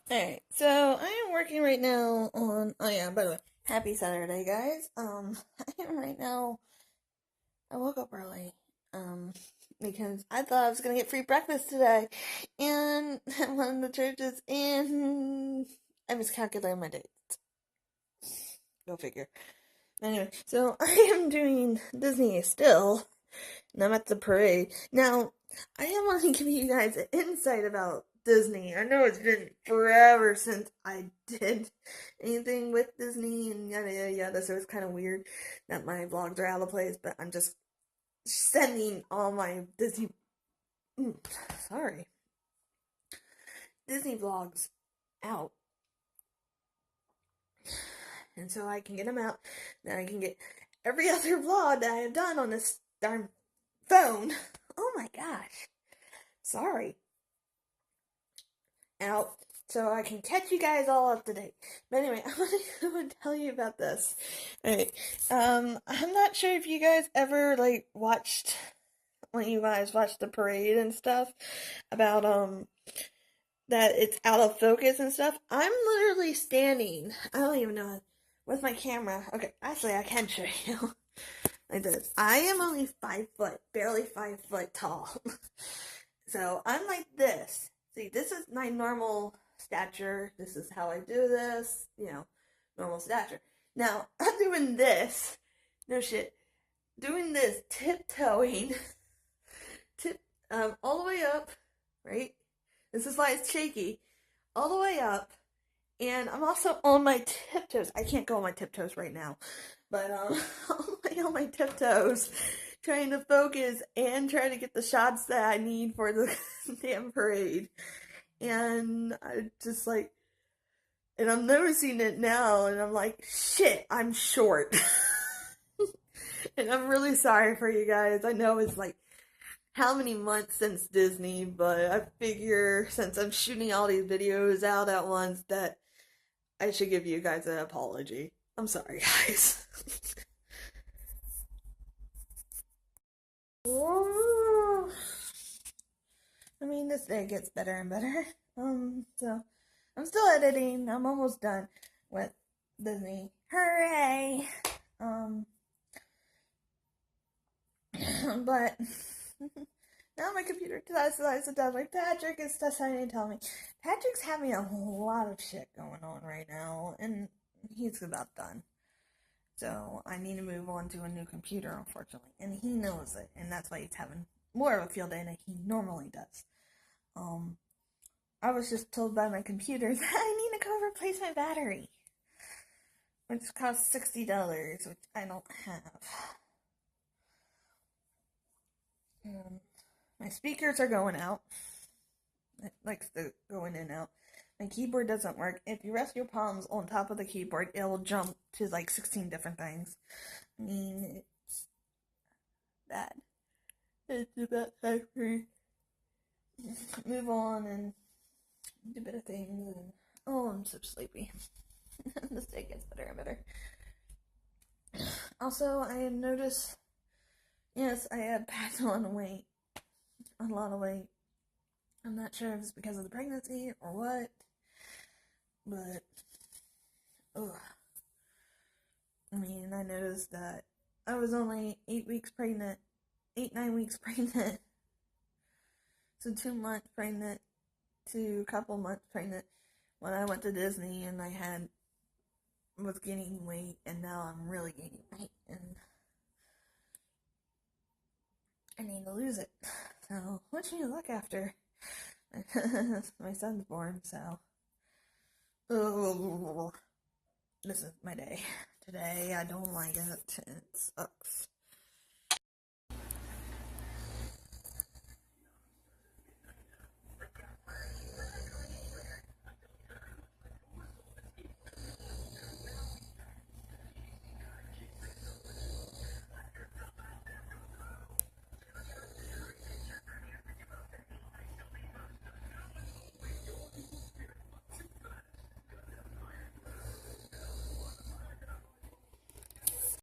Alright, so I am working right now on, oh yeah, by the way, happy Saturday, guys. I am right now, I woke up early, because I thought I was gonna get free breakfast today, and at one of the churches, and I miscalculated my dates. Go figure. Anyway, so I am doing Disney still, and I'm at the parade. Now, I am want to give you guys an insight about Disney. I know it's been forever since I did anything with Disney and yada yada yada, so it's kind of weird that my vlogs are out of place, but I'm just sending all my Disney, sorry, Disney vlogs out. And so I can get them out, then I can get every other vlog that I have done on this darn phone. Oh my gosh. Sorry. Out so I can catch you guys all up to date. But anyway, I want to tell you about this. Alright. I'm not sure if you guys ever watched when you guys watched the parade and stuff about that it's out of focus and stuff. I'm literally standing. I don't even know with my camera. Okay, actually I can show you. Like this. I am only 5 foot, barely 5 foot tall. So I'm like this. See, this is my normal stature. This is how I do this. Normal stature. Now, I'm doing this. No shit. Doing this, tiptoeing. All the way up, right? This is why it's shaky. All the way up. And I'm also on my tiptoes. I can't go on my tiptoes right now. But, on my tiptoes. Trying to focus and try to get the shots that I need for the damn parade. And I just and I'm noticing it now, and I'm like, shit, I'm short. And I'm really sorry for you guys. I know it's how many months since Disney, but I figure since I'm shooting all these videos out at once that I should give you guys an apology. I'm sorry, guys. I mean, this day gets better and better. So I'm still editing. I'm almost done with Disney. Hooray! But now my computer decides to tell me Patrick is deciding to tell me Patrick's having a lot of shit going on right now, and he's about done. So I need to move on to a new computer, unfortunately, and he knows it, and that's why he's having more of a field day than he normally does. I was just told by my computer that I need to go replace my battery, which costs $60, which I don't have. My speakers are going out. It likes to go in and out. My keyboard doesn't work. If you rest your palms on top of the keyboard, it will jump to 16 different things. I mean, it's bad. It's about time for move on and do better things. And oh, I'm so sleepy. This day gets better and better. Also, I have noticed, yes, I have packed on weight. A lot of weight. I'm not sure if it's because of the pregnancy or what, but I mean, I noticed that I was only 8 weeks pregnant, 9 weeks pregnant, so 2 months pregnant to a couple months pregnant when I went to Disney, and was gaining weight, and now I'm really gaining weight, and I need to lose it. So, wish me luck after my son's born, so. This is my day. Today, I don't like it. It sucks.